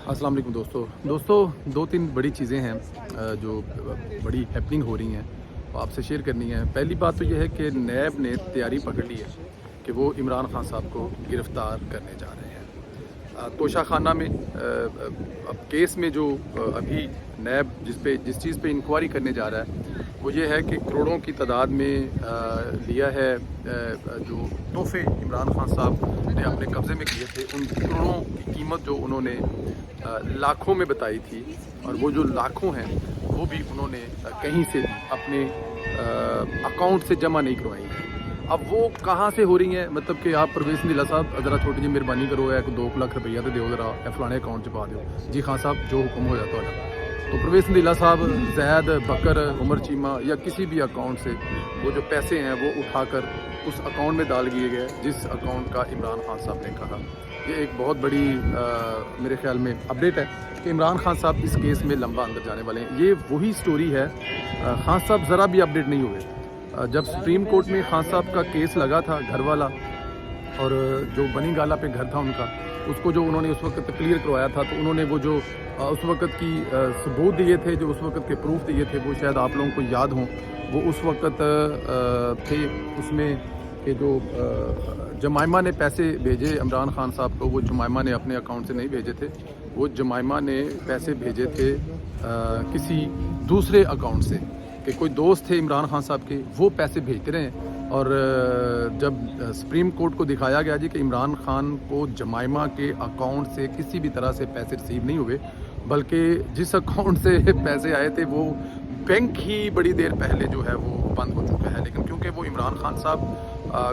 अस्सलाम वालेकुम दोस्तों दो तीन बड़ी चीज़ें हैं जो बड़ी हैपनिंग हो रही हैं वो आपसे शेयर करनी है। पहली बात तो यह है कि नैब ने तैयारी पकड़ ली है कि वो इमरान खान साहब को गिरफ़्तार करने जा रहे हैं। तोशा खाना में अब केस में जो अभी नैब जिस चीज़ पे इंक्वायरी करने जा रहा है वो ये है कि करोड़ों की तादाद में लिया है जो तोहफे इमरान खान साहब ने अपने कब्ज़े में किए थे, उन करोड़ों की कीमत जो उन्होंने लाखों में बताई थी और वो जो लाखों हैं वो भी उन्होंने कहीं से अपने अकाउंट से जमा नहीं करवाई हैं। अब वो कहाँ से हो रही हैं, मतलब कि आप परवेज़ नीला साहब ज़रा छोटी जी मेहरबानी करो, 2 लाख रुपया तो दो ज़रा फलाने अकाउंट च पा दो जी खान साहब जो हुक्म हो जाता है। तो परवेज़ नीला साहब जैद बकर उमर चीमा या किसी भी अकाउंट से वो जो पैसे हैं वो उठाकर उस अकाउंट में डाल दिए गए जिस अकाउंट का इमरान खान साहब ने कहा। ये एक बहुत बड़ी मेरे ख्याल में अपडेट है कि इमरान खान साहब इस केस में लंबा अंदर जाने वाले हैं। ये वही स्टोरी है, खान साहब ज़रा भी अपडेट नहीं हुए। जब सुप्रीम कोर्ट में खान साहब का केस लगा था घर वाला और जो बनी गाला पे घर था उनका, उसको जो उन्होंने उस वक्त क्लियर करवाया था, तो उन्होंने वो जो उस वक्त की सबूत दिए थे, जो उस वक्त के प्रूफ दिए थे, वो शायद आप लोगों को याद हों। वो उस वक्त थे उसमें कि जो जमाइमा ने पैसे भेजे इमरान खान साहब को, वो जमाइमा ने अपने अकाउंट से नहीं भेजे थे, वो जमाइमा ने पैसे भेजे थे किसी दूसरे अकाउंट से, कि कोई दोस्त थे इमरान खान साहब के, वो पैसे भेजते रहे। और जब सुप्रीम कोर्ट को दिखाया गया जी कि इमरान खान को जमाइमा के अकाउंट से किसी भी तरह से पैसे रिसीव नहीं हुए, बल्कि जिस अकाउंट से पैसे आए थे वो बैंक ही बड़ी देर पहले जो है वो बंद हो चुका है। लेकिन क्योंकि वो इमरान खान साहब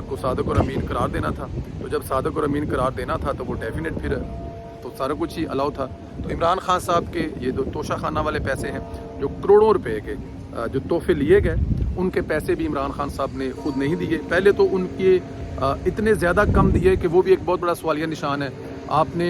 को सादिक और अमीन करार देना था, तो जब सादिक और अमीन करार देना था तो वो डेफिनेट फिर तो सारा कुछ ही अलाउ था। तो इमरान खान साहब के ये जो तोशा खाना वाले पैसे हैं, जो करोड़ों रुपए के जो तोहफे लिए गए, उनके पैसे भी इमरान खान साहब ने खुद नहीं दिए। पहले तो उनके इतने ज़्यादा कम दिए कि वो भी एक बहुत बड़ा सवालिया निशान है। आपने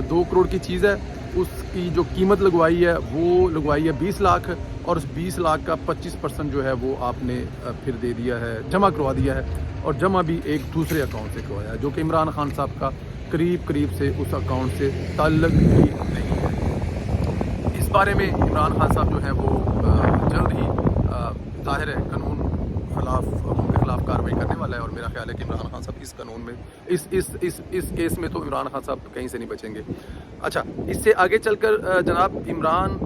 2 करोड़ की चीज़ है, उसकी जो कीमत लगवाई है वो लगवाई है 20 लाख, और उस 20 लाख का 25% जो है वो आपने फिर दे दिया है, जमा करवा दिया है, और जमा भी एक दूसरे अकाउंट से करवाया है जो कि इमरान खान साहब का करीब से उस अकाउंट से ताल्लुक ही नहीं है। इस बारे में इमरान खान साहब जो है वो जल्द ही ज़ाहिर है कानून उनके खिलाफ कार्रवाई करने वाला है, और मेरा ख्याल है कि इमरान खान साहब इस कानून में इस केस में तो इमरान खान साहब कहीं से नहीं बचेंगे। अच्छा, इससे आगे चलकर जनाब इमरान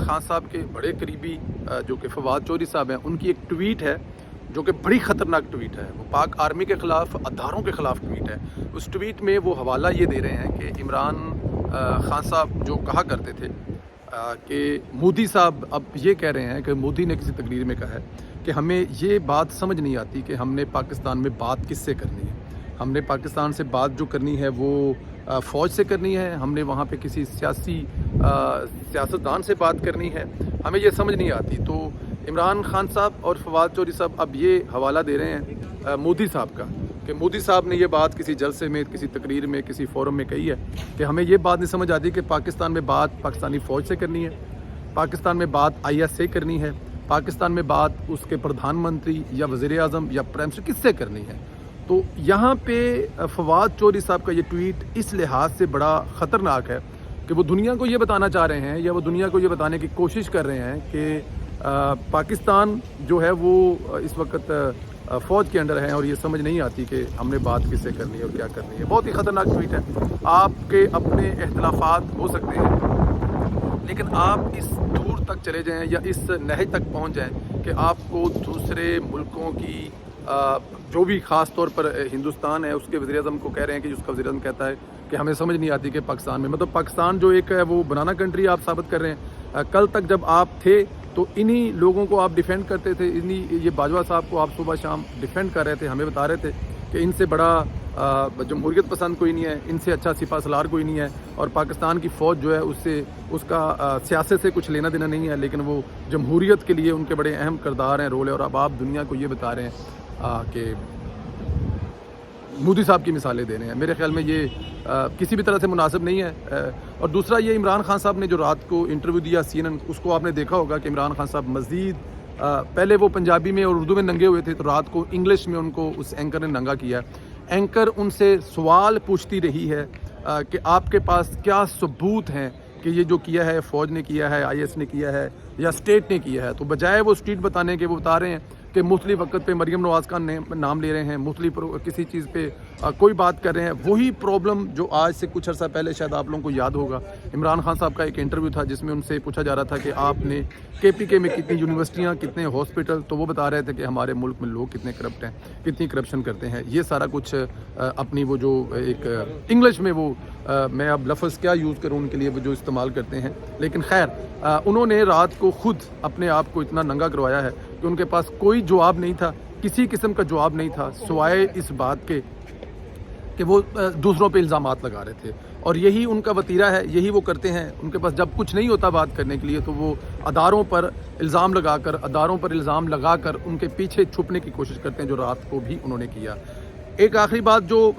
खान साहब के बड़े करीबी जो कि फवाद चौधरी साहब हैं, उनकी एक ट्वीट है जो कि बड़ी ख़तरनाक ट्वीट है। वो पाक आर्मी के ख़िलाफ़, अदारों के ख़िलाफ़ ट्वीट है। उस ट्वीट में वो हवाला ये दे रहे हैं कि इमरान खान साहब जो कहा करते थे कि मोदी साहब अब ये कह रहे हैं कि मोदी ने किसी तकरीर में कहा है कि हमें ये बात समझ नहीं आती कि हमने पाकिस्तान में बात किससे करनी है। हमने पाकिस्तान से बात जो करनी है वो फ़ौज से करनी है, हमने वहाँ पे किसी सियासतदान से बात करनी है, हमें ये समझ नहीं आती। तो इमरान खान साहब और फवाद चौधरी साहब अब ये हवाला दे रहे हैं मोदी साहब का कि मोदी साहब ने ये बात किसी जलसे में, किसी तकरीर में, किसी फोरम में कही है कि हमें ये बात नहीं समझ आती कि पाकिस्तान में बात पाकिस्तानी फ़ौज से करनी है, पाकिस्तान में बात IS से करनी है, पाकिस्तान में बात उसके प्रधानमंत्री या वज़ीर आज़म या प्राइम मिनिस्टर किससे करनी है। तो यहाँ पे फवाद चौधरी साहब का ये ट्वीट इस लिहाज से बड़ा ख़तरनाक है कि वो दुनिया को ये बताना चाह रहे हैं, या वो दुनिया को ये बताने की कोशिश कर रहे हैं कि पाकिस्तान जो है वो इस वक्त फ़ौज के अंडर है, और ये समझ नहीं आती कि हमने बात किससे करनी है और क्या करनी है। बहुत ही ख़तरनाक ट्वीट है। आपके अपने इख्तिलाफात हो सकते हैं, लेकिन आप इस दूर तक चले जाएं या इस नहज तक पहुंच जाएं कि आपको दूसरे मुल्कों की जो भी ख़ास तौर पर हिंदुस्तान है उसके वज़ीर आज़म को कह रहे हैं कि उसका वज़ीर आज़म कहता है कि हमें समझ नहीं आती कि पाकिस्तान में, मतलब पाकिस्तान जो एक है वो बनाना कंट्री आप साबित कर रहे हैं। कल तक जब आप थे तो इन्हीं लोगों को आप डिफेंड करते थे, इन्हीं ये बाजवा साहब को आप सुबह शाम डिफेंड कर रहे थे, हमें बता रहे थे कि इनसे बड़ा जमहूरियत पसंद कोई नहीं है, इनसे अच्छा सिपा सलार कोई नहीं है, और पाकिस्तान की फ़ौज जो है उससे उसका सियासत से कुछ लेना देना नहीं है, लेकिन वो जमहूरियत के लिए उनके बड़े अहम किरदार हैं, रोल है। और अब आप दुनिया को ये बता रहे हैं कि मोदी साहब की मिसालें दे रहे हैं। मेरे ख्याल में ये किसी भी तरह से मुनासिब नहीं है। और दूसरा ये इमरान खान साहब ने जो रात को इंटरव्यू दिया CNN, उसको आपने देखा होगा कि इमरान खान साहब मज़ीद पहले वो पंजाबी में और उर्दू में नंगे हुए थे, तो रात को इंग्लिश में उनको उस एंकर ने नंगा किया। एंकर उनसे सवाल पूछती रही है کہ آپ کے پاس کیا ثبوت ہیں کہ یہ جو کیا ہے فوج نے کیا ہے, IS نے کیا ہے یا اسٹیٹ نے کیا ہے. تو بجائے وہ اسٹیٹ بتانے کے وہ بتا رہے ہیں کہ مختلف وقت پہ مریم نواز کا نام لے رہے ہیں, مختلف کسی چیز پہ کوئی بات کر رہے ہیں. وہی پرابلم جو آج سے کچھ عرصہ پہلے شاید آپ لوگوں کو یاد ہوگا, عمران خان صاحب کا ایک انٹرویو تھا جس میں ان سے پوچھا جا رہا تھا کہ آپ نے KPK میں کتنی یونیورسٹیاں, کتنے ہاسپٹل, تو وہ بتا رہے تھے کہ ہمارے ملک میں لوگ کتنے کرپٹ ہیں, کتنی کرپشن کرتے ہیں. یہ سارا کچھ اپنی وہ جو ایک انگلش میں وہ میں اب لفظ کیا یوز کروں ان کے لیے وہ جو استعمال کرتے ہیں, لیکن خیر انہوں نے رات کو خود اپنے آپ کو اتنا ننگا کروایا ہے کہ ان کے پاس کوئی جواب نہیں تھا, کسی قسم کا جواب نہیں تھا سوائے اس بات کے کہ وہ دوسروں پہ الزامات لگا رہے تھے. اور یہی ان کا وتیرہ ہے, یہی وہ کرتے ہیں. ان کے پاس جب کچھ نہیں ہوتا بات کرنے کے لیے تو وہ اداروں پر الزام لگا کر ان کے پیچھے چھپنے کی کوشش کرتے ہیں, جو رات کو بھی انہوں نے کیا. ایک آخری بات جو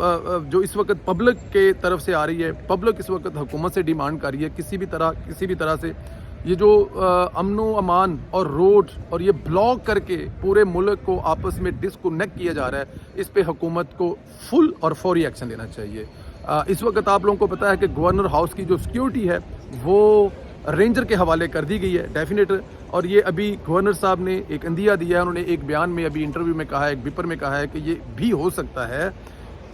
اس وقت پبلک کے طرف سے آ رہی ہے, پبلک اس وقت حکومت سے ڈیمانڈ کر رہی ہے کسی بھی طرح سے یہ جو امن و امان اور روڈ اور یہ بلاک کر کے پورے ملک کو آپس میں ڈسکنیکٹ کیا جا رہا ہے, اس پہ حکومت کو فل اور فوری ایکشن لینا چاہیے. اس وقت آپ لوگوں کو پتہ ہے کہ گورنر ہاؤس کی جو سیکیورٹی ہے وہ رینجر کے حوالے کر دی گئی ہے ڈیفینیٹ. اور یہ ابھی گورنر صاحب نے ایک اندیا دیا ہے, انہوں نے ایک بیان میں ابھی انٹرویو میں کہا ہے, ایک بیپر میں کہا ہے کہ یہ بھی ہو سکتا ہے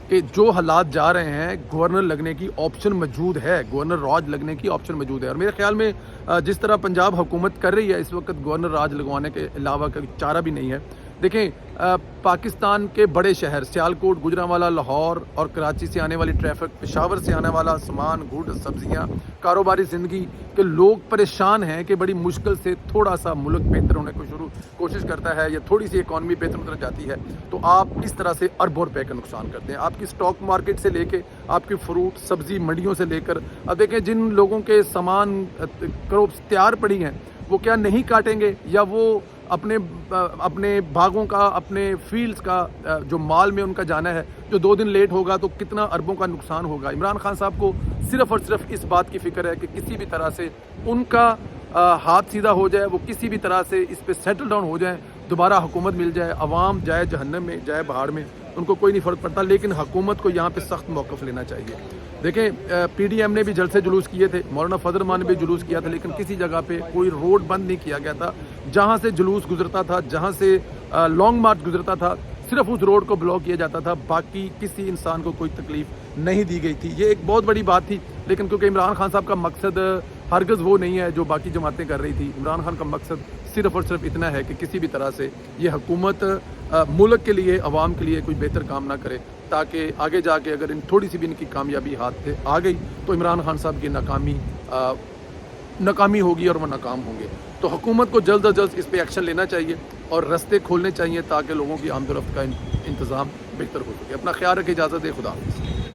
کہ جو حالات جا رہے ہیں گورنر لگنے کی آپشن موجود ہے, گورنر راج لگنے کی آپشن موجود ہے. اور میرے خیال میں جس طرح پنجاب حکومت کر رہی ہے اس وقت گورنر راج لگوانے کے علاوہ کوئی چارہ بھی نہیں ہے. دیکھیں پاکستان کے بڑے شہر سیالکوٹ, گجرانوالہ, لاہور اور کراچی سے آنے والی ٹریفک, پشاور سے آنے والا سامان, گوڈ, سبزیاں, کاروباری زندگی کے لوگ پریشان ہیں کہ بڑی مشکل سے تھوڑا سا ملک بہتر ہونے کو کوشش کرتا ہے یا تھوڑی سی اکانومی بہتر اتر جاتی ہے تو آپ اس طرح سے اربوں روپے کا نقصان کرتے ہیں. آپ کی اسٹاک مارکیٹ سے لے کے آپ کی فروٹ سبزی منڈیوں سے لے کر, اب دیکھیں جن لوگوں کے سامان کروپس تیار پڑی ہیں وہ کیا نہیں کاٹیں گے, یا وہ اپنے باغوں کا, اپنے فیلڈز کا جو مال میں ان کا جانا ہے جو 2 دن لیٹ ہوگا تو کتنا اربوں کا نقصان ہوگا. عمران خان صاحب کو صرف اور صرف اس بات کی فکر ہے کہ کسی بھی طرح سے ان کا ہاتھ سیدھا ہو جائے, وہ کسی بھی طرح سے اس پہ سیٹل ڈاؤن ہو جائیں, دوبارہ حکومت مل جائے, عوام جائے جہنم میں جائے بہاڑ میں, ان کو کوئی نہیں فرق پڑتا. لیکن حکومت کو یہاں پہ سخت موقف لینا چاہیے. دیکھیں PDM نے بھی جلسے جلوس کیے تھے, مولانا فضل الرحمان نے بھی جلوس کیا تھا, لیکن کسی جگہ پہ کوئی روڈ بند نہیں کیا گیا تھا. جہاں سے جلوس گزرتا تھا, جہاں سے لانگ مارچ گزرتا تھا, صرف اس روڈ کو بلاک کیا جاتا تھا, باقی کسی انسان کو کوئی تکلیف نہیں دی گئی تھی. یہ ایک بہت بڑی بات تھی, لیکن کیونکہ عمران خان صاحب کا مقصد ہرگز وہ نہیں ہے جو باقی جماعتیں کر رہی تھی. عمران خان کا مقصد صرف اور صرف اتنا ہے کہ کسی بھی طرح سے یہ حکومت ملک کے لیے, عوام کے لیے کوئی بہتر کام نہ کرے, تاکہ آگے جا کے اگر تھوڑی سی بھی ان کی کامیابی ہاتھ سے آ گئی تو عمران خان صاحب کی ناکامی ہوگی اور وہ ناکام ہوں گے. تو حکومت کو جلد از جلد اس پہ ایکشن لینا چاہیے اور رستے کھولنے چاہیے تاکہ لوگوں کی آمد و رفت کا انتظام بہتر ہو سکے. اپنا خیال رکھیں, اجازت دیں, خدا حافظ.